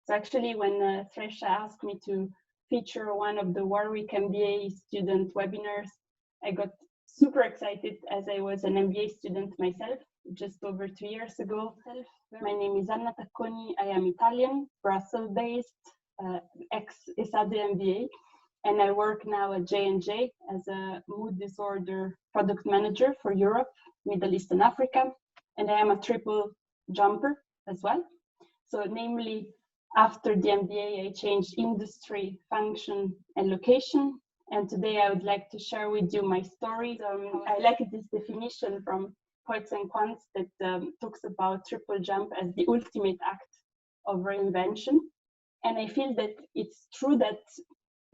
So actually, when Thresha asked me to feature one of the Warwick MBA student webinars, I got super excited as I was an MBA student myself just over 2 years ago. My name is Anna Tacconi. I am Italian, Brussels-based, ex-ESADE MBA, and I work now at J&J as a mood disorder product manager for Europe, Middle East and Africa, and I am a triple jumper as well. So namely, after the MBA, I changed industry, function, and location. And today I would like to share with you my story. I like this definition from Poets and Quants that talks about triple jump as the ultimate act of reinvention. And I feel that it's true that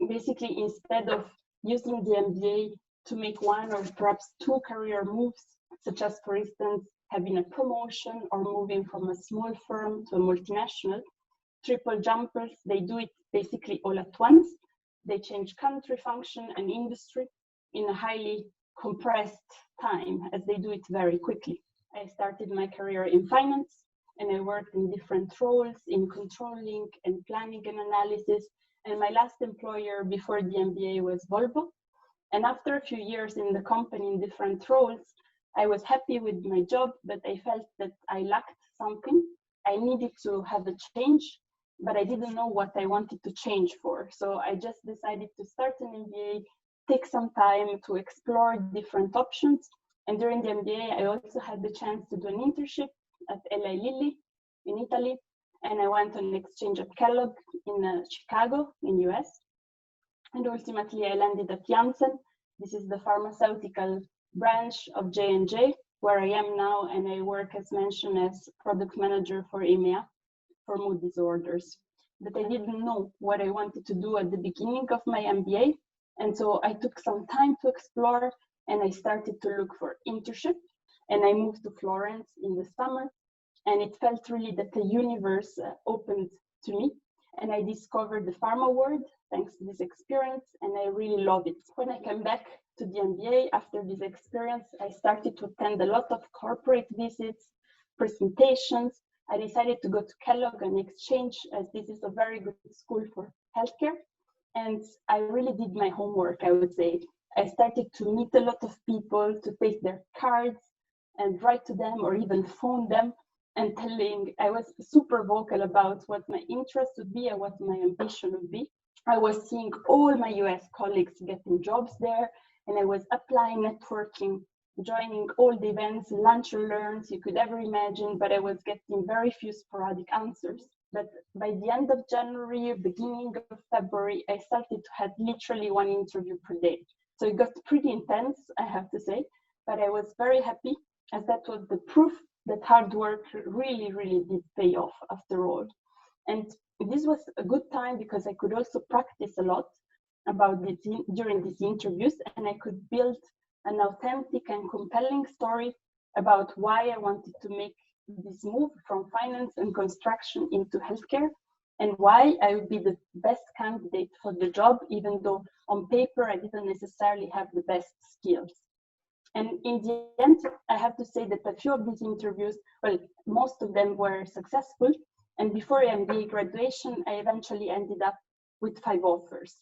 basically instead of using the MBA to make one or perhaps two career moves, such as, for instance, having a promotion or moving from a small firm to a multinational, triple jumpers, they do it basically all at once. They change country, function, and industry in a highly compressed time, as they do it very quickly. I started my career in finance, and I worked in different roles in controlling and planning and analysis. And my last employer before the MBA was Volvo. And after a few years in the company in different roles, I was happy with my job, but I felt that I lacked something. I needed to have a change, but I didn't know what I wanted to change for. So I just decided to start an MBA, take some time to explore different options. And during the MBA, I also had the chance to do an internship at Eli Lilly in Italy. And I went on an exchange at Kellogg in Chicago, in US. And ultimately, I landed at Janssen. This is the pharmaceutical branch of J&J, where I am now, and I work, as mentioned, as product manager for EMEA for mood disorders. But I didn't know what I wanted to do at the beginning of my MBA, and so I took some time to explore, and I started to look for internship, and I moved to Florence in the summer, and it felt really that the universe opened to me, and I discovered the pharma world thanks to this experience, and I really love it. When I came back to the MBA after this experience, I started to attend a lot of corporate visits, presentations. I decided to go to Kellogg and exchange, as this is a very good school for healthcare. And I really did my homework, I would say. I started to meet a lot of people, to take their cards and write to them or even phone them and I was super vocal about what my interest would be and what my ambition would be. I was seeing all my US colleagues getting jobs there, and I was applying, networking, joining all the events, lunch and learns you could ever imagine, but I was getting very few sporadic answers. But by the end of January, beginning of February, I started to have literally one interview per day. So it got pretty intense, I have to say, but I was very happy, as that was the proof that hard work really, really did pay off after all. And this was a good time because I could also practice a lot about this during these interviews, and I could build an authentic and compelling story about why I wanted to make this move from finance and construction into healthcare, and why I would be the best candidate for the job, even though on paper I didn't necessarily have the best skills. And in the end, I have to say that a few of these interviews, well, most of them were successful. And before MBA graduation, I eventually ended up with 5 offers.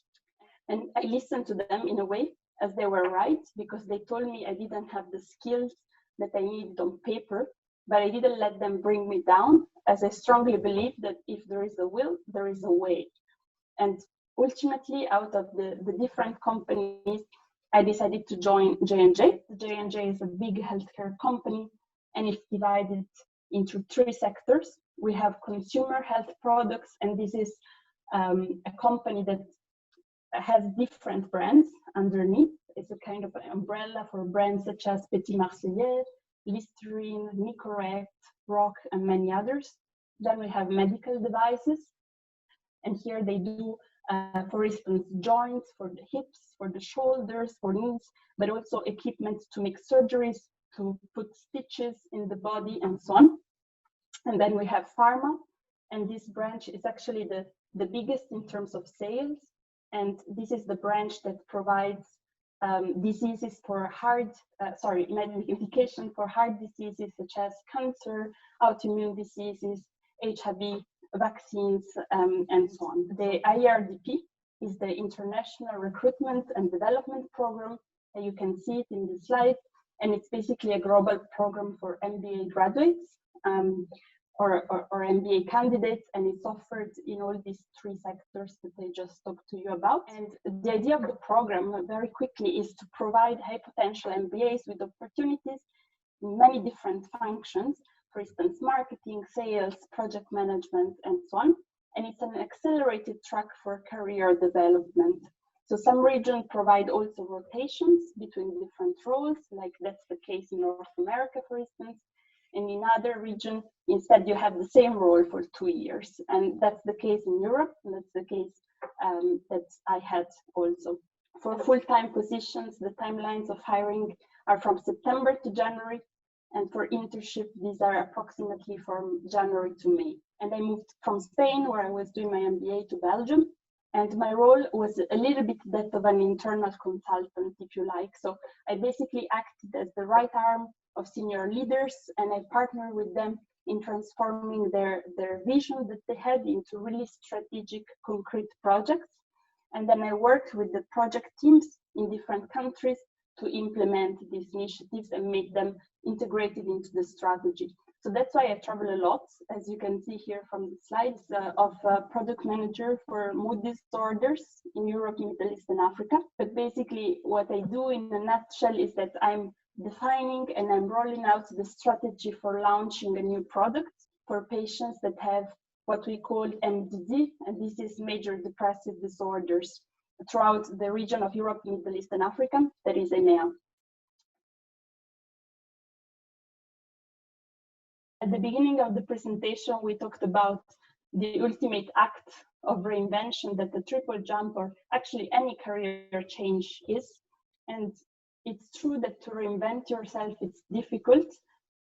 And I listened to them in a way as they were right, because they told me I didn't have the skills that I needed on paper, but I didn't let them bring me down, as I strongly believe that if there is a will, there is a way. And ultimately, out of the different companies, I decided to join J&J. J&J is a big healthcare company, and it's divided into 3 sectors. We have consumer health products, and this is a company that has different brands underneath. It's a kind of an umbrella for brands such as Petit Marseillais, Listerine, Nicorette, Rock, and many others. Then we have medical devices, and here they do for instance, joints for the hips, for the shoulders, for knees, but also equipment to make surgeries, to put stitches in the body, and so on. And then we have pharma, and this branch is actually the biggest in terms of sales. And this is the branch that provides diseases for medication for heart diseases such as cancer, autoimmune diseases, HIV, vaccines, and so on. The IRDP is the International Recruitment and Development Program. You can see it in the slide, and it's basically a global program for MBA graduates or MBA candidates, and it's offered in all these three sectors that I just talked to you about. And the idea of the program, very quickly, is to provide high potential MBAs with opportunities in many different functions, for instance, marketing, sales, project management, and so on. And it's an accelerated track for career development. So some regions provide also rotations between different roles, like that's the case in North America, for instance. And in other regions, instead, you have the same role for 2 years. And that's the case in Europe, and that's the case that I had also. For full-time positions, the timelines of hiring are from September to January. And for internship, these are approximately from January to May. And I moved from Spain, where I was doing my MBA, to Belgium. And my role was a little bit that of an internal consultant, if you like. So I basically acted as the right arm of senior leaders, and I partnered with them in transforming their vision that they had into really strategic, concrete projects. And then I worked with the project teams in different countries to implement these initiatives and make them integrated into the strategy. So that's why I travel a lot, as you can see here from the slides, of product manager for mood disorders in Europe, Middle East, and Africa. But basically what I do in a nutshell is that I'm defining and I'm rolling out the strategy for launching a new product for patients that have what we call MDD, and this is major depressive disorders throughout the region of Europe, Middle East, and Africa, that is EMEA. At the beginning of the presentation, we talked about the ultimate act of reinvention that the triple jump, or actually any career change, is. And it's true that to reinvent yourself, it's difficult.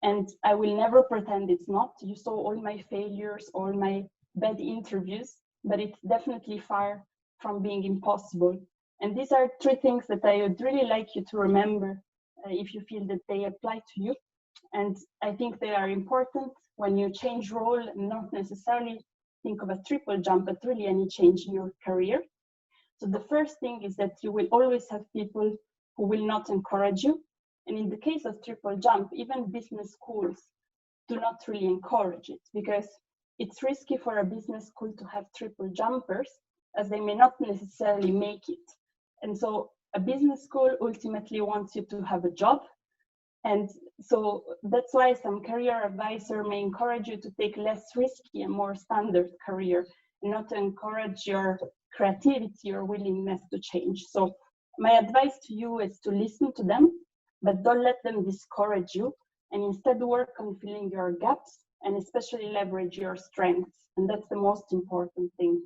And I will never pretend it's not. You saw all my failures, all my bad interviews, but it's definitely far from being impossible. And these are three things that I would really like you to remember if you feel that they apply to you. And I think they are important when you change role, and not necessarily think of a triple jump, but really any change in your career. So the first thing is that you will always have people who will not encourage you. And in the case of triple jump, even business schools do not really encourage it, because it's risky for a business school to have triple jumpers, as they may not necessarily make it. And so a business school ultimately wants you to have a job. And so that's why some career advisor may encourage you to take less risky and more standard career, and not to encourage your creativity or willingness to change. So my advice to you is to listen to them, but don't let them discourage you, and instead work on filling your gaps and especially leverage your strengths. And that's the most important thing.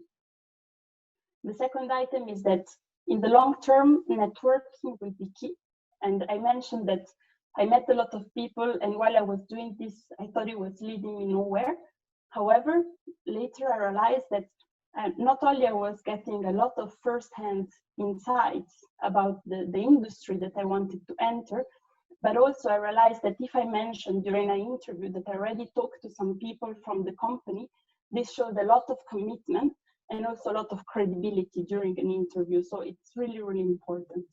The second item is that in the long term, networking will be key. And I mentioned that I met a lot of people, and while I was doing this, I thought it was leading me nowhere. However, later I realized that not only I was getting a lot of first-hand insights about the industry that I wanted to enter, but also I realized that if I mentioned during an interview that I already talked to some people from the company, this showed a lot of commitment and also a lot of credibility during an interview. So it's really, really important.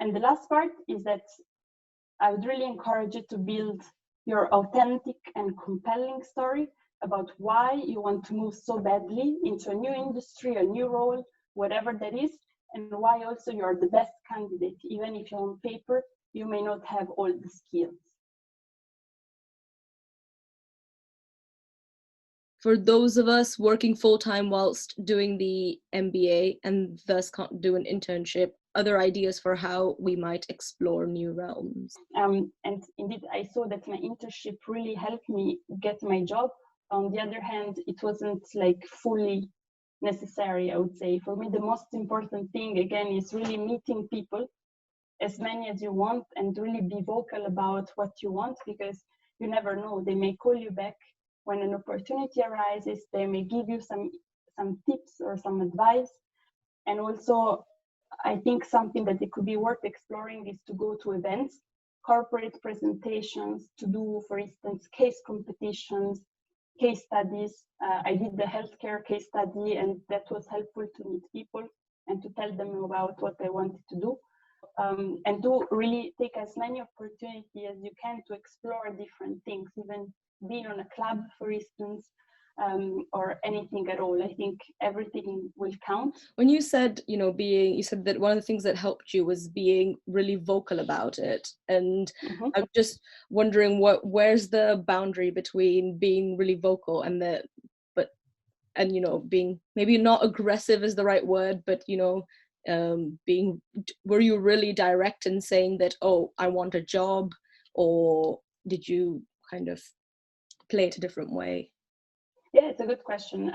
And the last part is that I would really encourage you to build your authentic and compelling story about why you want to move so badly into a new industry, a new role, whatever that is, and why also you're the best candidate, even if on paper you may not have all the skills. For those of us working full-time whilst doing the MBA and thus can't do an internship, other ideas for how we might explore new realms? And indeed, I saw that my internship really helped me get my job. On the other hand, it wasn't like fully necessary, I would say. For me, the most important thing, again, is really meeting people, as many as you want, and really be vocal about what you want, because you never know. They may call you back when an opportunity arises. They may give you some tips or some advice. And also, I think something that it could be worth exploring is to go to events, corporate presentations, to do, for instance, case competitions, case studies. I did the healthcare case study, and that was helpful to meet people and to tell them about what I wanted to do. And to really take as many opportunities as you can to explore different things, even being on a club, for instance, or anything at all. I think everything will count. When you said, you said that one of the things that helped you was being really vocal about it. And I'm just wondering where's the boundary between being really vocal and being maybe not aggressive is the right word, but were you really direct in saying that, oh, I want a job, or did you kind of play it a different way? Yeah, it's a good question.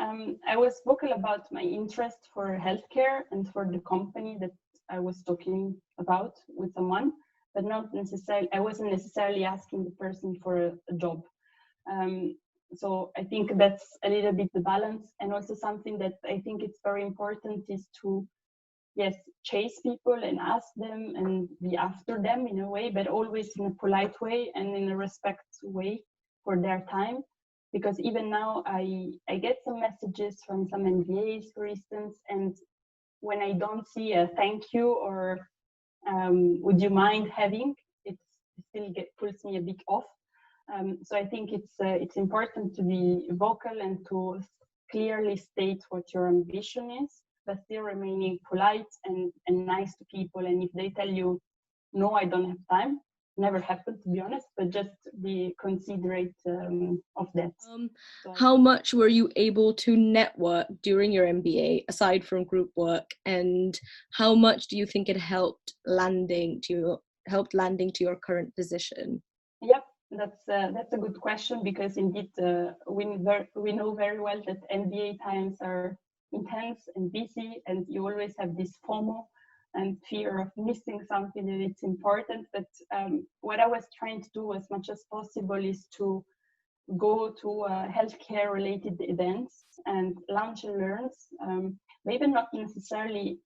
I was vocal about my interest for healthcare and for the company that I was talking about with someone, but not necessarily, I wasn't necessarily asking the person for a job. So I think that's a little bit the balance. And also something that I think it's very important is to, yes, chase people and ask them and be after them in a way, but always in a polite way and in a respectful way for their time. Because even now I get some messages from some MBAs, for instance, and when I don't see a thank you or would you mind having, it still pulls me a bit off. So I think it's important to be vocal and to clearly state what your ambition is, but still remaining polite and nice to people. And if they tell you, no, I don't have time, never happened, to be honest, but just be considerate of that. How much were you able to network during your MBA aside from group work, and how much do you think it helped landing to your current position? Yep, that's a good question, because indeed we know very well that MBA times are intense and busy, and you always have this FOMO and fear of missing something that it's important. But what I was trying to do as much as possible is to go to healthcare related events and lunch and learns, maybe not necessarily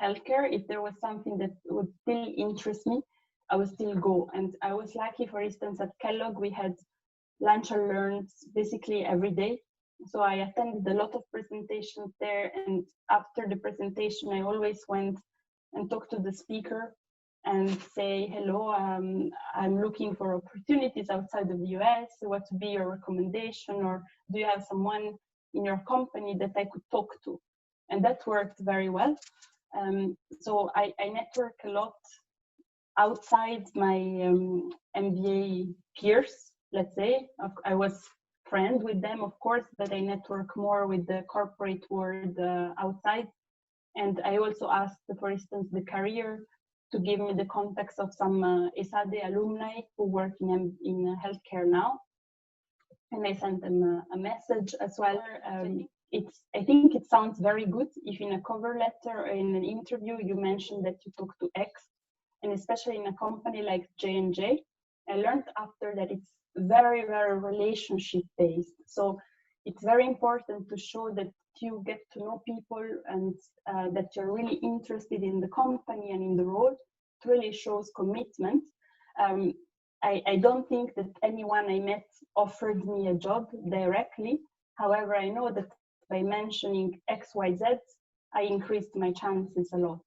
healthcare. If there was something that would still interest me, I would still go. And I was lucky, for instance, at Kellogg, we had lunch and learns basically every day. So I attended a lot of presentations there. And after the presentation, I always went and talk to the speaker and say, hello, I'm looking for opportunities outside of the US. What would be your recommendation? Or do you have someone in your company that I could talk to? And that worked very well. So I network a lot outside my MBA peers, let's say. I was friend with them, of course, but I network more with the corporate world outside. And I also asked, for instance, the career to give me the contacts of some ESADE alumni who work in healthcare now. And I sent them a message as well. I think it sounds very good if in a cover letter or in an interview you mention that you talk to X, and especially in a company like J&J. I learned after that it's very, very relationship based. So it's very important to show that you get to know people and that you're really interested in the company and in the role. It really shows commitment. I don't think that anyone I met offered me a job directly. However, I know that by mentioning XYZ, I increased my chances a lot.